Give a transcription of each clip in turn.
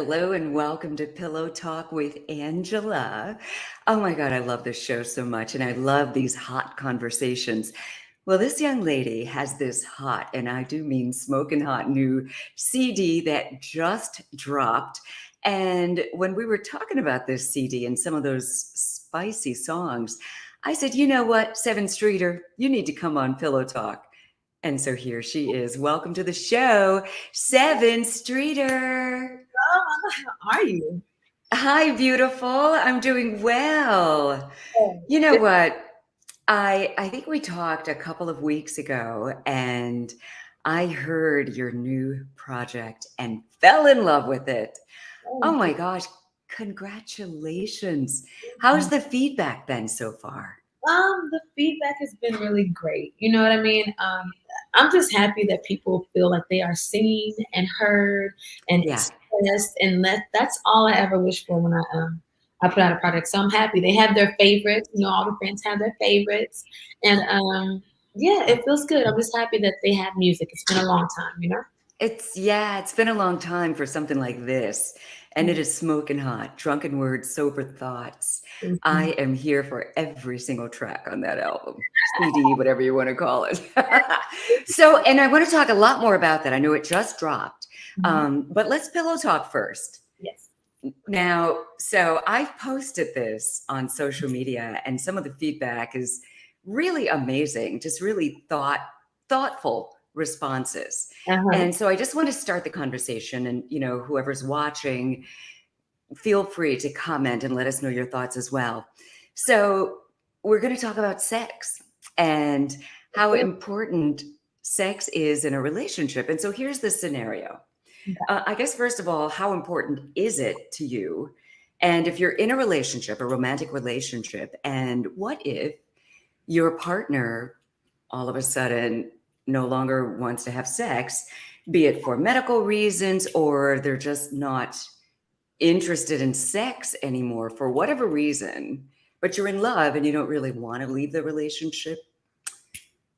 Hello and welcome to Pillow Talk with Angela. Oh my God, I love this show so much and I love these hot conversations. Well, this young lady has this hot, and I do mean smoking hot, new CD that just dropped. And when we were talking about this CD and some of those spicy songs, I said, you know what, Seven Streeter, you need to come on Pillow Talk. And so here she is. Welcome to the show, Seven Streeter. How are you? Hi, beautiful. I'm doing well. Oh, You know what? I think we talked a couple of weeks ago and I heard your new project and fell in love with it. Oh thank my you. gosh, congratulations. How's the feedback been so far? The feedback has been really great. You know what I mean? I'm just happy that people feel like they are seen and heard and Yeah. expressed, and that's all I ever wish for when I put out a project. So I'm happy they have their favorites. You know, all the fans have their favorites, and yeah, it feels good. I'm just happy that they have music. It's been a long time, you know. It's been a long time for something like this. And it is smoking hot. Drunken words, sober thoughts. I Mhm. am here for every single track on that album, CD, whatever you want to call it. So, and I want to talk a lot more about that. I know it just dropped. Mhm. But let's pillow talk first. Yes. Now, so I've posted this on social media, and some of the feedback is really amazing, just really thoughtful responses. Uh-huh. And so I just want to start the conversation, and whoever's watching, feel free to comment and let us know your thoughts as well. So we're going to talk about sex and how important sex is in a relationship. And so here's the scenario. I guess, first of all, how important is it to you? And if you're in a relationship, a romantic relationship, and what if your partner all of a sudden no longer wants to have sex, be it for medical reasons or they're just not interested in sex anymore for whatever reason, but you're in love and you don't really want to leave the relationship?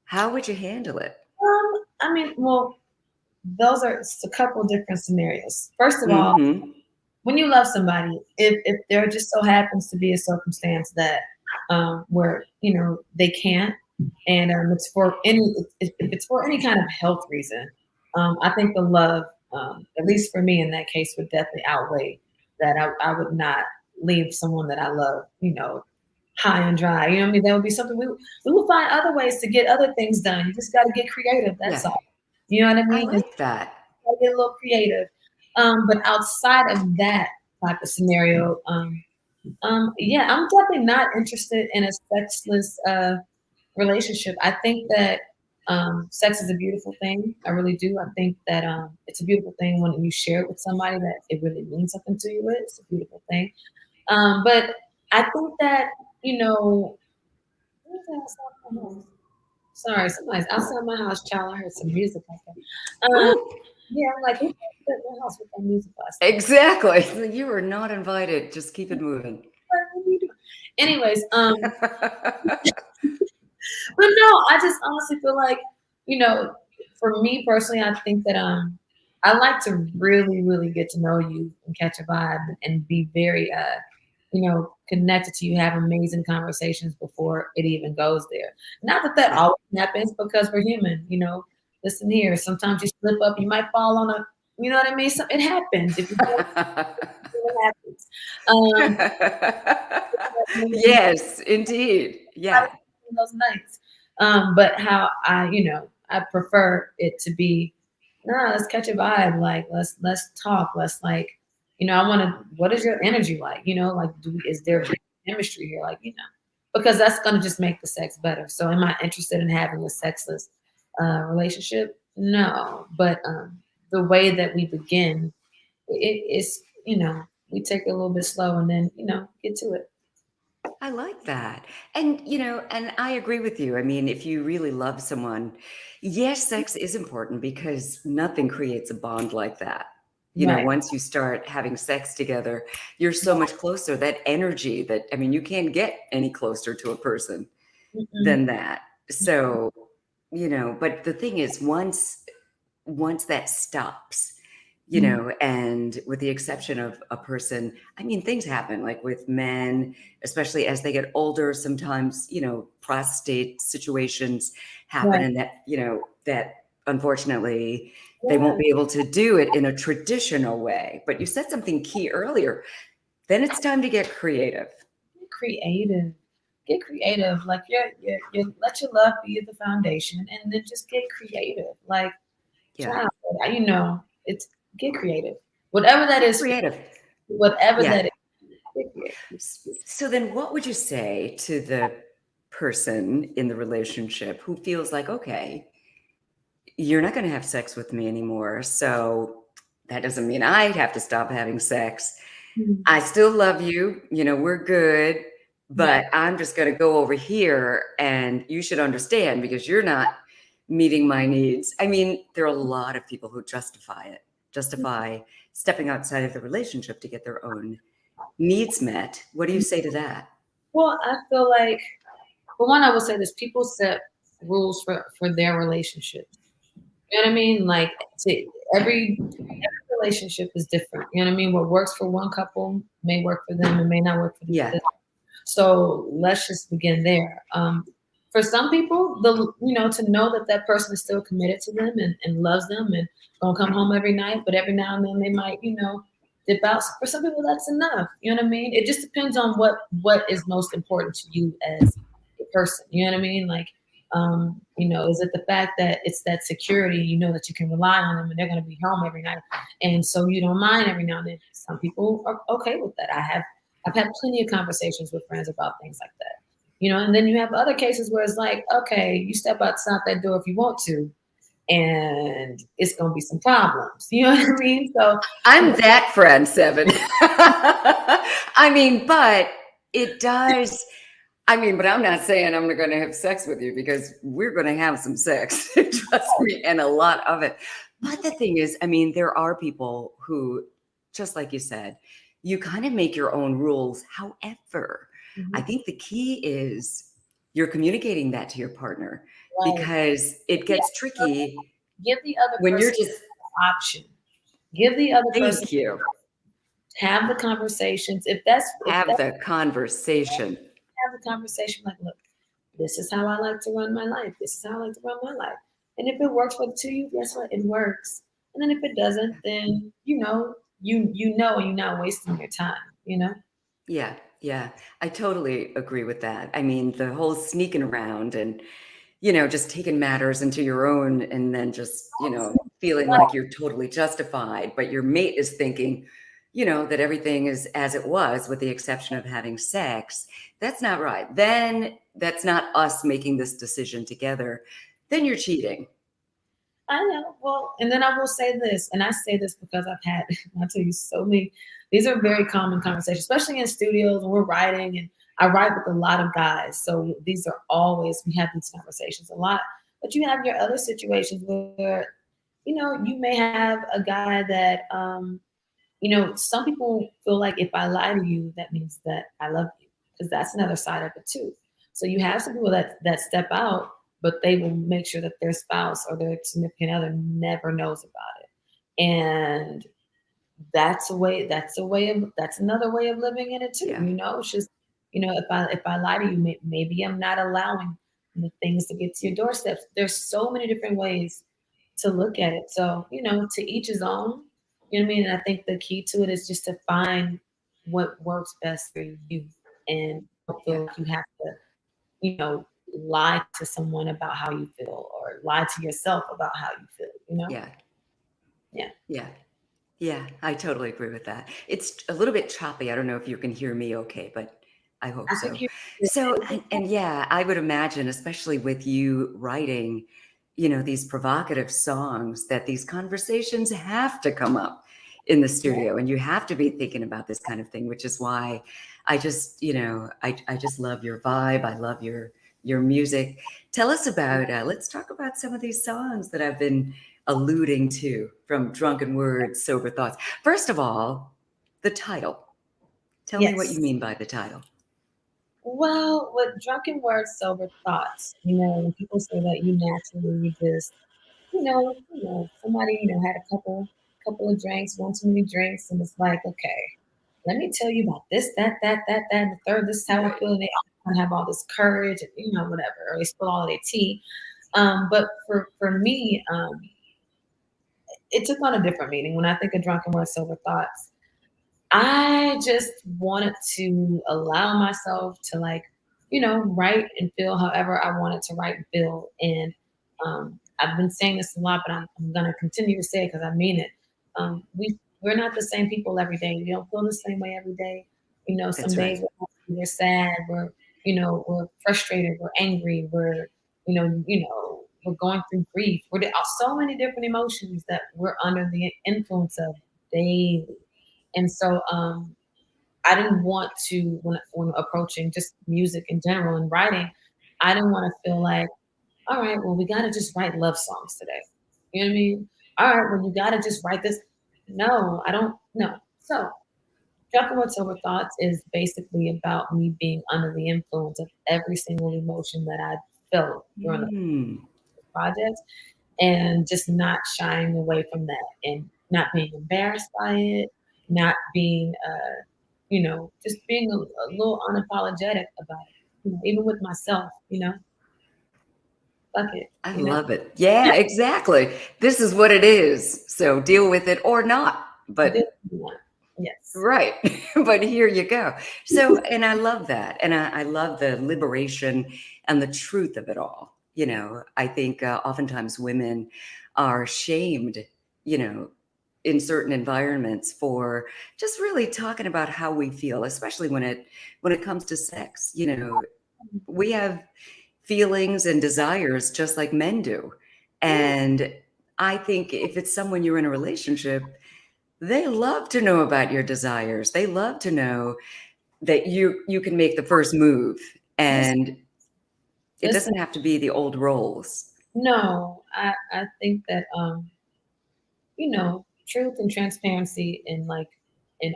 How would you handle it? I mean, well, those are a couple different scenarios. First of all, Mm-hmm. when you love somebody, if there just so happens to be a circumstance that where they can't, and it's for any if it's for any kind of health reason, I think the love, at least for me in that case, would definitely outweigh that. I would not leave someone that I love, high and dry. You know what I mean? That would be something we will find other ways to get other things done. You just got to get creative. That's Yeah, all. You know what I I mean? like that. Get a little creative. But outside of that type of scenario, yeah, I'm definitely not interested in a sexless relationship. I think that sex is a beautiful thing. I really do. I think that it's a beautiful thing when you share it with somebody that it really means something to you. It's a beautiful thing. But I think that, you know, what is that outside my house? Sorry, somebody's outside my house, child. I heard some music like that. Ooh, Yeah, I'm like, who at my house with that music last night? exactly. You are not invited. Just keep it moving. What are you doing? Anyways, but no, I just honestly feel like, you know, for me personally, I think that I like to really, really get to know you and catch a vibe and be very connected to you, have amazing conversations before it even goes there. Not that that Yeah. always happens because we're human, Listen here, sometimes you slip up, you might fall on a, you know what I mean? So it happens. If you don't, it happens. Um, Yes, indeed. Yeah. those nights. But how I prefer it to be, nah, let's catch a vibe. Like let's talk. Let's like, I want to. What is your energy like? Like, is there chemistry here? Like, because that's gonna just make the sex better. So, am I interested in having a sexless relationship? No, but the way that we begin, is we take it a little bit slow and then get to it. I like that. And I agree with you. I mean, if you really love someone, yes, sex is important because nothing creates a bond like that. Right. Once you start having sex together, you're so much closer. That energy that, I mean, you can't get any closer to a person Mm-mm. than that. So, but the thing is, once that stops, you know, and with the exception of a person, I mean, things happen like with men, especially as they get older, sometimes, you know, prostate situations happen Right. and that, you know, that unfortunately they won't Yeah. be able to do it in a traditional way. But you said something key earlier. Then it's time to get creative. Get creative. Get creative. Like let your love be the foundation, and then just get creative. Like, Yeah. child, you know, it's get creative. Whatever that Get is, creative. whatever Yeah. that is, get creative. So then what would you say to the person in the relationship who feels like, okay, you're not going to have sex with me anymore. So that doesn't mean I have to stop having sex. Mhm. I still love you. You know, we're good, Right. but I'm just going to go over here and you should understand because you're not meeting my needs. I mean, there are a lot of people who justify it, justify stepping outside of the relationship to get their own needs met. What do you say to that? Well, I feel like, for one, I would say this: people set rules for their relationships. You know what I mean? Like, every relationship is different. You know what I mean? What works for one couple may work for them and may not work for the Yeah. other. So let's just begin there. For some people, to know that that person is still committed to them and loves them and gonna come home every night, but every now and then they might, dip out. For some people, that's enough. You know what I mean? It just depends on what is most important to you as a person. You know what I mean? Like, is it the fact that it's that security? You know that you can rely on them and they're gonna be home every night, and so you don't mind every now and then. Some people are okay with that. I've had plenty of conversations with friends about things like that. And then you have other cases where it's like, okay, you step outside that door if you want to, and it's gonna be some problems. You know what I mean? So, I'm that friend, Seven. I mean, but it does. I mean, but I'm not saying I'm going to have sex with you because we're going to have some sex, trust me, and a lot of it. But the thing is, I mean, there are people who, just like you said, you kind of make your own rules. However, I mhm, think the key is you're communicating that to your partner right. because it Yeah, gets tricky give the other when you're person just, an option. Give the other person thank you, have the conversations. If have that the conversation. have the conversation like, look, this is how I like to run my life. This is how I like to run my life. And if it works for the two of you, guess what? It works. And then if it doesn't, then you're not wasting your time, you know? Yeah, yeah. I totally agree with that. I mean, the whole sneaking around and, you know, just taking matters into your own and then just, you know, feeling Right. like you're totally justified, but your mate is thinking, you know, that everything is as it was with the exception of having sex. That's not right. Then that's not us making this decision together. Then you're cheating. I know. Well, and then I will say this, and I say this because I've had, I tell you, so many. These are very common conversations, especially in studios when we're writing, and I write with a lot of guys. So these are always, we have these conversations a lot. But you have your other situations where, you may have a guy that, some people feel like if I lie to you, that means that I love you, because that's another side of it too. So you have some people that step out, but they will make sure that their spouse or their significant other never knows about it. And that's another way of living in it too. Yeah. It's just, if I lie to you, maybe I'm not allowing the things to get to your doorsteps. There's so many different ways to look at it. So, to each his own. You know what I mean? And I think the key to it is just to find what works best for you, and don't Yeah. feel like you have to, lie to someone about how you feel, or lie to yourself about how you feel. Yeah. Yeah. Yeah. Yeah, I totally agree with that. It's a little bit choppy. I don't know if you can hear me okay, but I hope I so. think you So, and yeah, I would imagine, especially with you writing, you know, these provocative songs, that these conversations have to come up in the studio and you have to be thinking about this kind of thing, which is why I just, you know, I just love your vibe. I love your music. Tell us about, let's talk about some of these songs that I've been alluding to from Drunken Words, Sober Thoughts. First of all, the title. Tell me what you yes. mean by the title. Well, with drunken words, sober thoughts. When people say that, you naturally just, somebody, had a couple of drinks, one too many drinks, and it's like, okay, let me tell you about this, and the third. This is how I feel. And they all have all this courage, and whatever. Or they spill all of their tea. But for me, it took on a different meaning. When I think of drunken word sober thoughts, I just wanted to allow myself to write and feel however I wanted to write and feel. And I've been saying this a lot, but I'm gonna continue to say it because I mean it. We're not the same people every day. We don't feel the same way every day. Some That's days right. we're sad, we're frustrated, we're angry, we're going through grief. We're so many different emotions that we're under the influence of daily. And so I didn't want to, when approaching just music in general and writing, I didn't want to feel like, all right, well, we got to just write love songs today. You know what I mean? All right, well, you got to just write this. No, I don't. No. So, Drunken with Sober Thoughts is basically about me being under the influence of every single emotion that I felt during the Mm, project, and just not shying away from that, and not being embarrassed by it, not being, just being a little unapologetic about it, even with myself, fuck it, I love it. Yeah, exactly. This is what it is. So deal with it or not. do what But you want. Yes. right. But here you go. So, and I love that. And I love the liberation and the truth of it all. I think oftentimes women are shamed, you know, in certain environments for just really talking about how we feel, especially when it comes to sex. We have feelings and desires just like men do. And I think if it's someone you're in a relationship, they love to know about your desires. They love to know that you can make the first move, Listen, and it listen. doesn't have to be the old roles. No, I think that truth and transparency in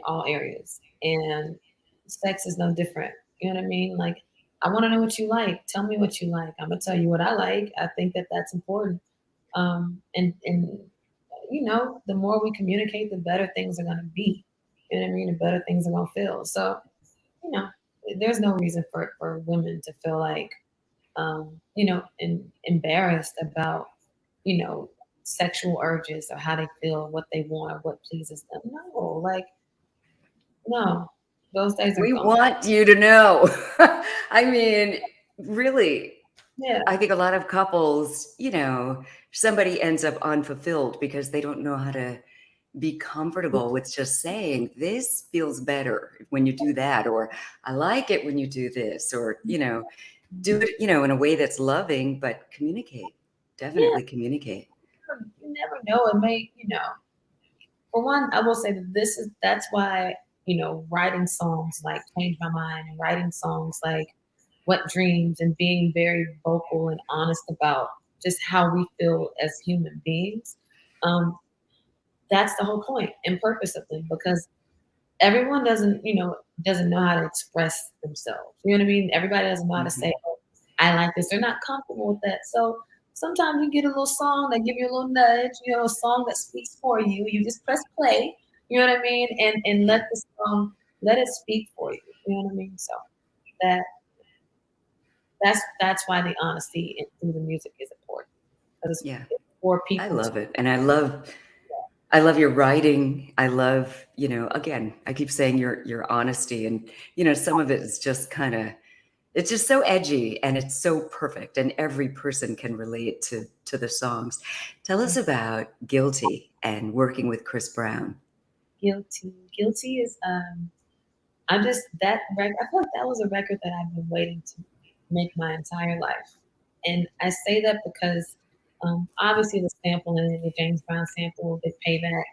all areas. And sex is no different. You know what I mean? Like, I want to know what you like. Tell me what you like. I'm gonna tell you what I like. I think that that's important. And the more we communicate, the better things are gonna be. You know what I mean? The better things are gonna feel. So, you know, there's no reason for women to feel like embarrassed about, you know, sexual urges or how they feel, what they want, or what pleases them. No, like, no, those days are We gone. want you to know. I mean, really, Yeah, I think a lot of couples, somebody ends up unfulfilled because they don't know how to be comfortable with just saying, this feels better when you do that, or I like it when you do this, or, do it, in a way that's loving, but communicate. yeah. Definitely communicate. You never know. It may, for one, I will say that that's why, writing songs like Change My Mind, and writing songs like What Dreams, and being very vocal and honest about just how we feel as human beings. Um, that's the whole point and purpose of them, because everyone doesn't know how to express themselves. You know what I mean? Everybody doesn't know how to Mhm. say, "Oh, I like this." They're not comfortable with that. So sometimes you get a little song that give you a little nudge, a song that speaks for you. You just press play. You know what I mean? And Yeah. let the song let it speak for you. You know what I mean? So that that's why the honesty through the music is important, because Yeah. it's for I people to. love it. And I love your writing. I love, again, I keep saying your honesty, and some of it is just it's just so edgy and it's so perfect, and every person can relate to the songs. Tell us about Guilty and working with Chris Brown. Guilty is I'm just that record. I feel like that was a record that I've been waiting to make my entire life, and I say that because obviously the sample and the James Brown sample, the payback.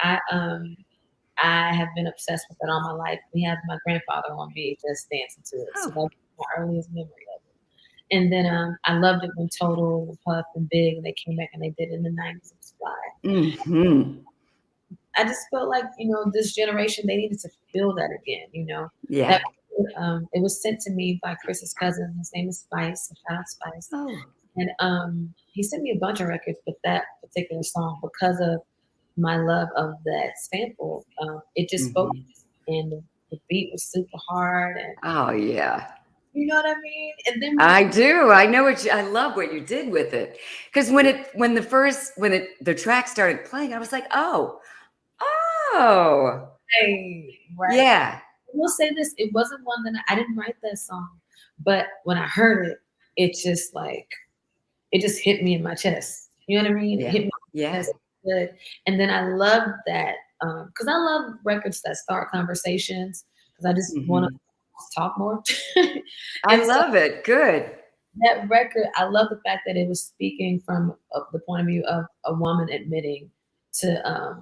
I um I have been obsessed with it all my life. We had my grandfather on VHS dancing to it, so Oh. that's my earliest memory of it. And then I loved it when Total, and Puff, and Big, and they came back and they did it in the '90s. It was fly. Hmm. I just felt like, this generation, they needed to feel that again, Yeah. That it was sent to me by Chris's cousin. His name is Spice. So shout out Spice. Oh. And he sent me a bunch of records, but that particular song, because of my love of that sample. It just spoke, Hmm. and the beat was super hard, and Oh yeah. you know what I mean. And then when I do. I know what I love what you did with it. Because when the track started playing, I was like, oh, right, yeah, I will say this: it wasn't one that I didn't write that song, but when I heard it, it just like it just hit me in my chest. You know what I mean? It yeah, hit me in my yeah. chest good. And then I love that because I love records that start conversations because I just want to Hmm. talk more. I And so love it. Good. that record, I love the fact that it was speaking from the point of view of a woman admitting to,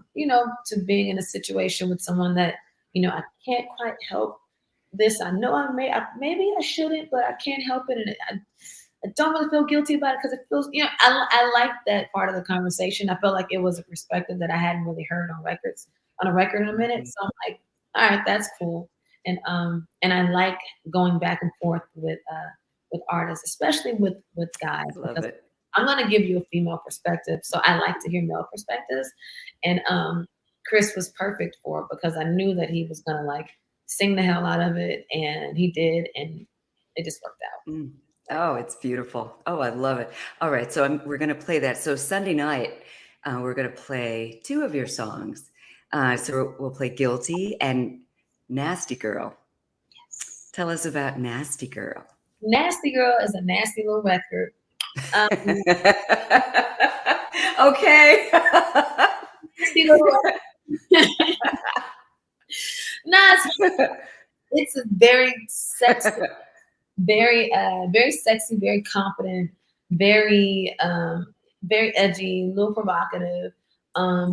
to being in a situation with someone that, I can't quite help this. I know maybe I shouldn't, but I can't help it. And I don't really feel guilty about it because it feels, I like that part of the conversation. I felt like it was a perspective that I hadn't really heard on a record in a minute. Mhm. So I'm like, all right, that's cool. And I like going back and forth with artists, especially with guys, I love because it. I'm gonna give you a female perspective. So I like to hear male perspectives. And Chris was perfect for it because I knew that he was gonna like sing the hell out of it, and he did, and it just worked out. Mm. Oh, it's beautiful. Oh, I love it. All right, so we're going to play that. So Sunday night, we're going to play two of your songs. So we'll play "Guilty" and "Nasty Girl." Tell us about "Nasty Girl." Nasty Girl is a nasty little record. Um, Okay. nasty little nah, it's a very sexy, very sexy, very confident, very very edgy, a little provocative,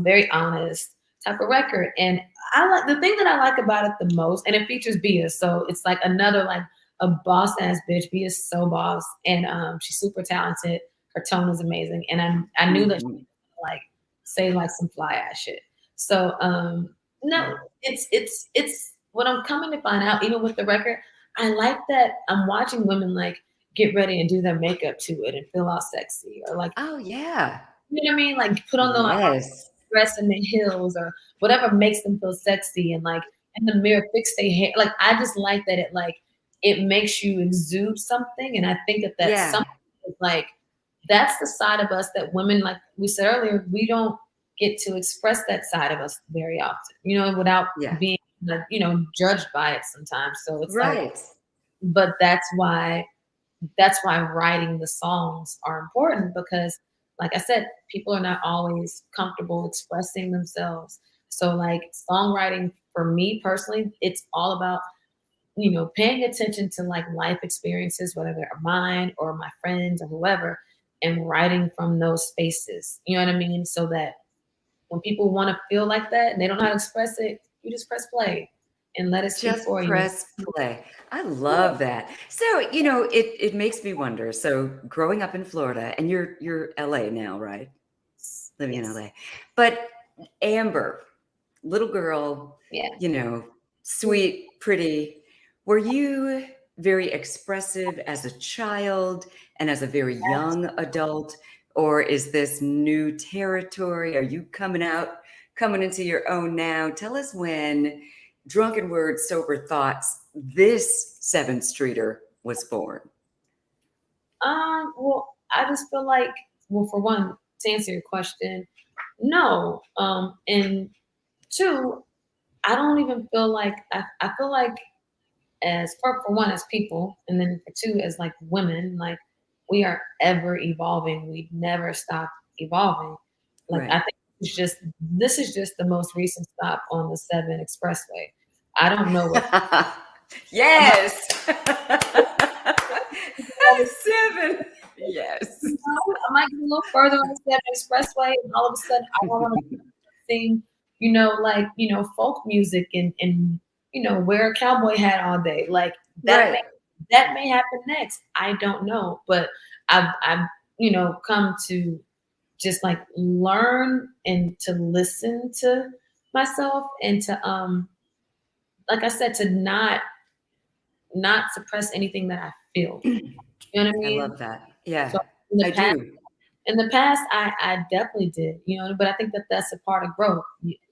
very honest type of record. And I like the thing that I like about it the most, and it features Bia, so it's like another like a boss ass bitch. Bia's so boss, and she's super talented. Her tone is amazing, and I knew that she Mhm. would, like say like some fly ass shit. So no, it's what I'm coming to find out, even with the record. I like that I'm watching women like get ready and do their makeup to it and feel all sexy, or like, Oh yeah. you know what I mean? Like put on the like, Yes. dress in the heels or whatever makes them feel sexy, and like in the mirror fix their hair. Like I just like that it makes you exude something. And I think that Yeah. something is like that's the side of us that women, like we said earlier, we don't get to express that side of us very often, without Yeah. being judged by it sometimes. So it's like, Right. but that's why writing the songs are important because like I said, people are not always comfortable expressing themselves. So like songwriting for me personally, it's all about paying attention to like life experiences, whether they're mine or my friends or whoever, and writing from those spaces, you know what I mean, so that when people want to feel like that and they don't know how to express it, you just press play and let it speak Just for you. press play. I love that. So, it makes me wonder. So, growing up in Florida, and you're LA now, right? Living in Yes. LA. But Amber, little girl, Yeah. you know, sweet, pretty. Were you very expressive as a child and as a very young adult? Or is this new territory? Are you coming into your own now? Tell us when Drunken Words, Sober Thoughts, this Seventh Streeter was born. Well, I just feel like, well, for one, to answer your question, no. And two, I don't even feel like I feel like as for one as people, and then for two as like women, like we are ever evolving. We never stop evolving. Like I Right. think this is just the most recent stop on the 7 Expressway. I don't know what Yes. Seven. Yes. I might get a little further on the 7 Expressway, and all of a sudden I want to sing, like folk music and wear a cowboy hat all day. Like Right. that may happen next. I don't know, but I've come to just like learn and to listen to myself and to like I said, to not suppress anything that I feel. You know what I I mean? love that. So Yeah, in the I past, do. In the past, I definitely did, but I think that that's a part of growth.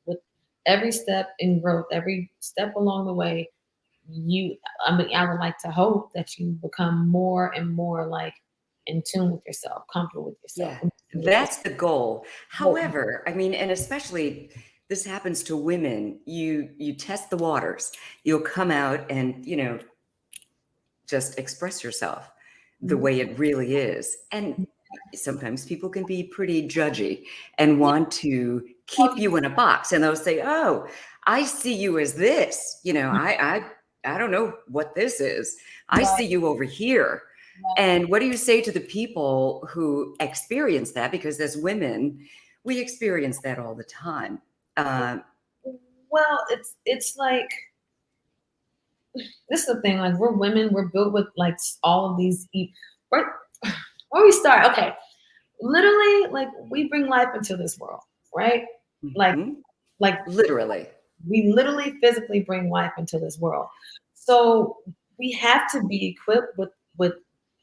With every step in growth, every step along the way, I mean, I would like to hope that you become more and more like in tune with yourself, comfortable with yourself. Yeah, With that's the goal. yourself. However, I mean, and especially this happens to women, you test the waters. You'll come out and, just express yourself the way it really is. And sometimes people can be pretty judgy and want to keep you in a box, and they'll say, "Oh, I see you as this. I don't know what this is. I Right, see you over here." right. And what do you say to the people who experience that? Because as women, we experience that all the time. Uh, Well, it's like this is the thing. Like we're women, we're built with like all of these. Where, where we start? Okay, literally, like we bring life into this world, right? Like mhm, like literally. we literally physically bring life into this world. So we have to be equipped with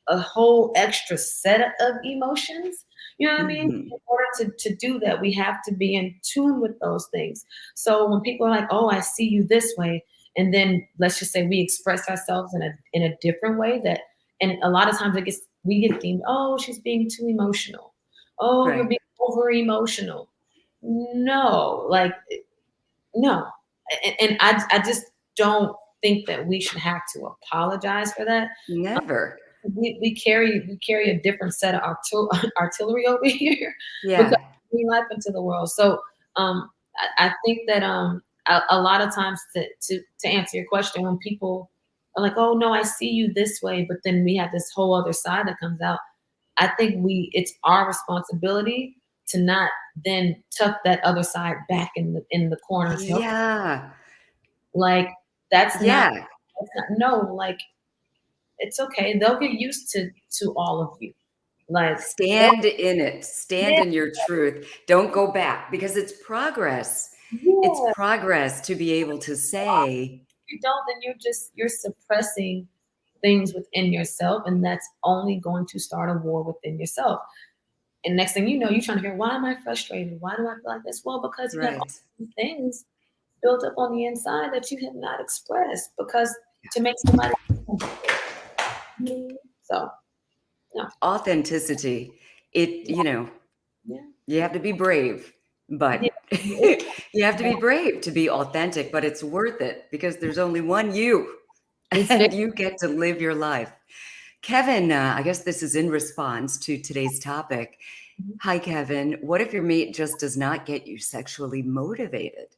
a whole extra set of emotions. You know what I mean? Mhm. In order to do that, we have to be in tune with those things. So when people are like, "Oh, I see you this way," and then let's just say we express ourselves in a different way and a lot of times we get deemed, "Oh, she's being too emotional. Oh, you're Right. being over emotional." No, like no. And I just don't think that we should have to apologize for that. Never. We carry a different set of artillery over here because Yeah. we bring life into the world. So I think that a lot of times to answer your question, when people are like, "Oh no, I see you this way," but then we have this whole other side that comes out. I think it's our responsibility to not then tuck that other side back in the corner and say, "Okay, Yeah. like that's not Yeah. no, like it's okay. They'll get used to all of you. Like they'll Stand in it. Stand yeah, in your truth. Don't go back because it's progress. It's yeah. progress to be able to say, If you don't, then you're suppressing things within yourself, and that's only going to start a war within yourself. And next thing you know, you're trying to figure, why am I frustrated? Why do I feel like this? Well, because you have all right. these things built up on the inside that you have not expressed because to make somebody so no. Authenticity. Yeah. You have to be brave, Yeah. but you have to be brave to be authentic, but it's worth it because there's only one you It's very and you get to live your life. Kevin, I guess this is in response to today's topic. Hi, Kevin. What if your mate just does not get you sexually motivated?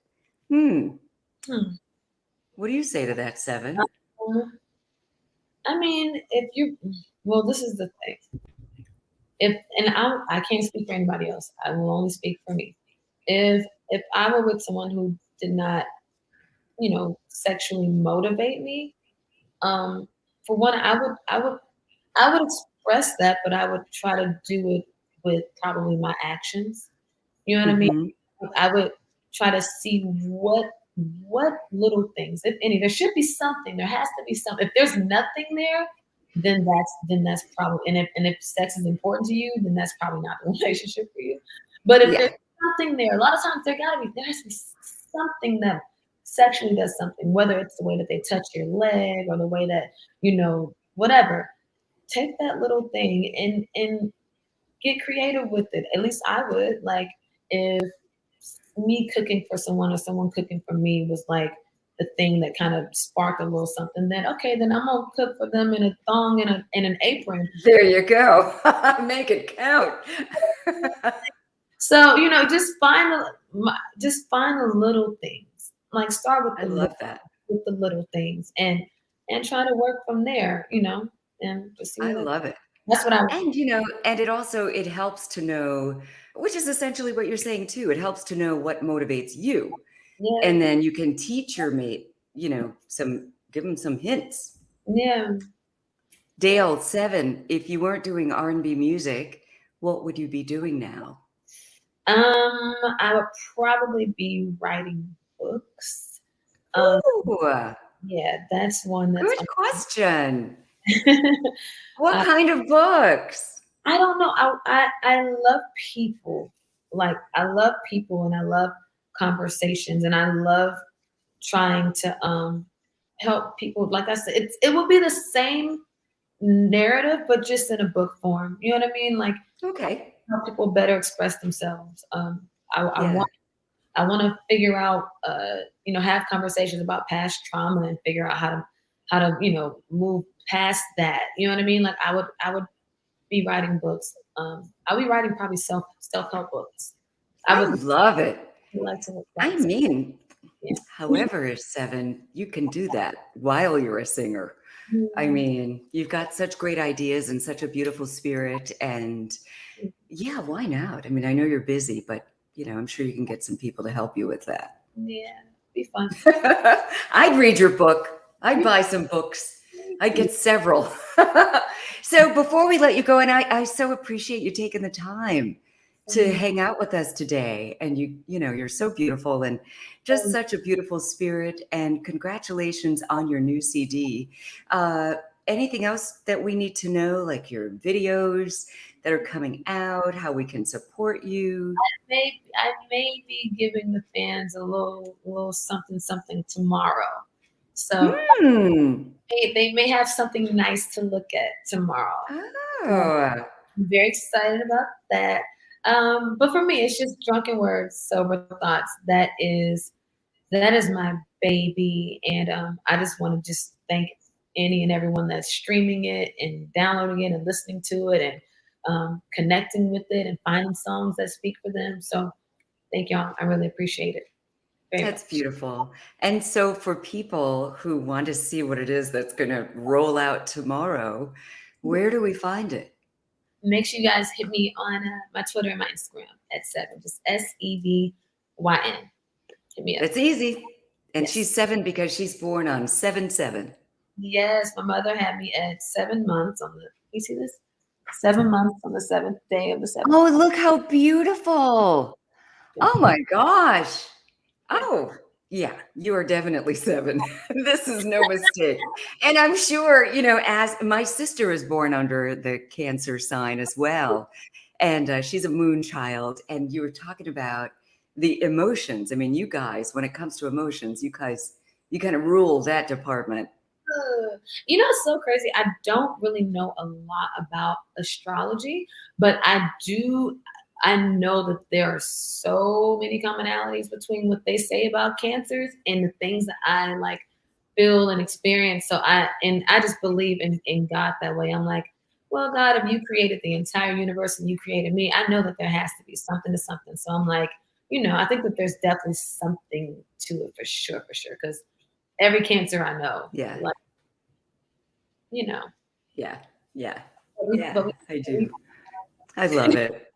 Hmm. hmm. What do you say to that, Seven? Um, I mean, if you well, this is the thing. If and I can't speak for anybody else. I will only speak for me. If I were with someone who did not, sexually motivate me, for one, I would express that, but I would try to do it with probably my actions. You know what I mean? Hmm. I would try to see what little things, if any. There should be something. There has to be something. If there's nothing there, then that's probably and if sex is important to you, then that's probably not the relationship for you. But if Yeah. there's something there, a lot of times there has to be something that sexually does something, whether it's the way that they touch your leg or the way that, whatever. Take that little thing and get creative with it. At least I would. Like if me cooking for someone or someone cooking for me was like the thing that kind of sparked a little something, then okay, then I'm gonna cook for them in a thong and an apron. There you go. Make it count. So just find the little things. Like start with I the little love that. with the little things and try to work from there. And just see I what it. love it. That's what I would. And it helps to know, which is essentially what you're saying too. It helps to know what motivates you. Yeah, And then you can teach your mate, give them some hints. yeah. Dale, 7, if you weren't doing R&B music, what would you be doing now? I would probably be writing books. Um, Ooh, yeah, that's one that's good question. on. What uh, kind of books? I don't know. I love people. Like I love people and I love conversations and I love trying to help people. Like I said, it will be the same narrative, but just in a book form. You know what I mean? Like Okay. help people better express themselves. I Yeah. I want to figure out, have conversations about past trauma and figure out how to, move past that. You know what I mean? Like I would be writing books. I'll be writing probably self help books. I I would love it. like to I write. mean, Yeah. however, Seven, you can do that while you're a singer. I mean, you've got such great ideas and such a beautiful spirit. And yeah, why not? I mean, I know you're busy, but I'm sure you can get some people to help you with that. Yeah, be fun. I'd read your book. I'd buy some books. I'd get several. So before we let you go, and I so appreciate you taking the time to hang out with us today. And you're so beautiful and just such a beautiful spirit. And congratulations on your new CD. Anything else that we need to know, like your videos that are coming out, how we can support you? I may be giving the fans a little something tomorrow. So Hmm. they may have something nice to look at tomorrow. So Oh, I'm very excited about that. But for me, it's just drunken words, sober thoughts. That is my baby, and I just want to just thank any and everyone that's streaming it and downloading it and listening to it and connecting with it and finding songs that speak for them. So thank y'all. I really appreciate it very that's much. beautiful. And so for people who want to see what it is that's going to roll out tomorrow, where do we find it? Make sure you guys hit me on my Twitter and my Instagram at SEVYN, just SEVYN. Hit me up. That's easy. And she's Yes. 7 because she's born on 7/7. Yes, my mother had me at 7 months on the, you see this? 7 months on the seventh day of the seventh Oh, month. look how beautiful. Oh my gosh. Yeah. Oh, yeah, you are definitely 7. This is no mistake. And I'm sure, as my sister is born under the Cancer sign as well, and she's a moon child. And you were talking about the emotions. I mean, you guys, when it comes to emotions, you kind of rule that department. It's so crazy. I don't really know a lot about astrology, but I know that there are so many commonalities between what they say about cancers and the things that I like feel and experience. So I just believe in God that way. I'm like, well, God, if you created the entire universe and you created me, I know that there has to be something to something. So I'm like, I think that there's definitely something to it for sure, for sure. Because every cancer I know, Yeah, like, you know, yeah, yeah, but we, yeah, but we, I but we do. I love it.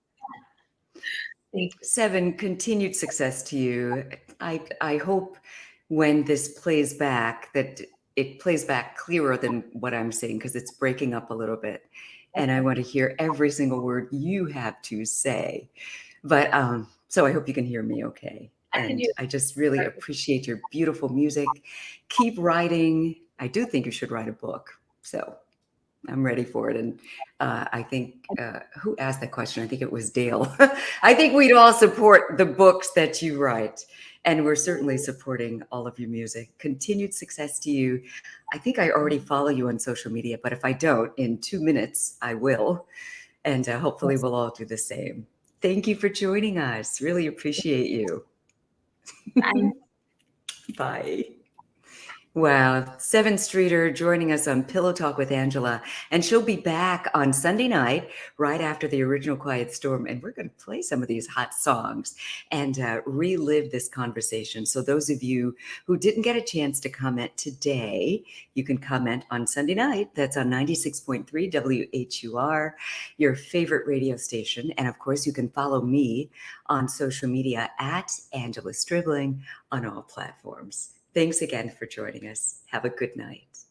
thank you. 7, continued success to you. I hope when this plays back that it plays back clearer than what I'm saying because it's breaking up a little bit. And I Okay. want to hear every single word you have to say. But so I hope you can hear me okay. I can And do I just really it. appreciate your beautiful music. Keep writing. I do think you should write a book. So I'm ready for it. And I think, who asked that question? I think it was Dale. I think we'd all support the books that you write. And we're certainly supporting all of your music. Continued success to you. I think I already follow you on social media, but if I don't, in 2 minutes, I will. And hopefully we'll all do the same. Thank you for joining us. Really appreciate you. Bye. Bye. Wow. 7 Streeter joining us on Pillow Talk with Angela. And she'll be back on Sunday night, right after the original Quiet Storm. And we're going to play some of these hot songs and relive this conversation. So those of you who didn't get a chance to comment today, you can comment on Sunday night. That's on 96.3 WHUR, your favorite radio station. And of course, you can follow me on social media at Angela Stribling on all platforms. Thanks again for joining us. Have a good night.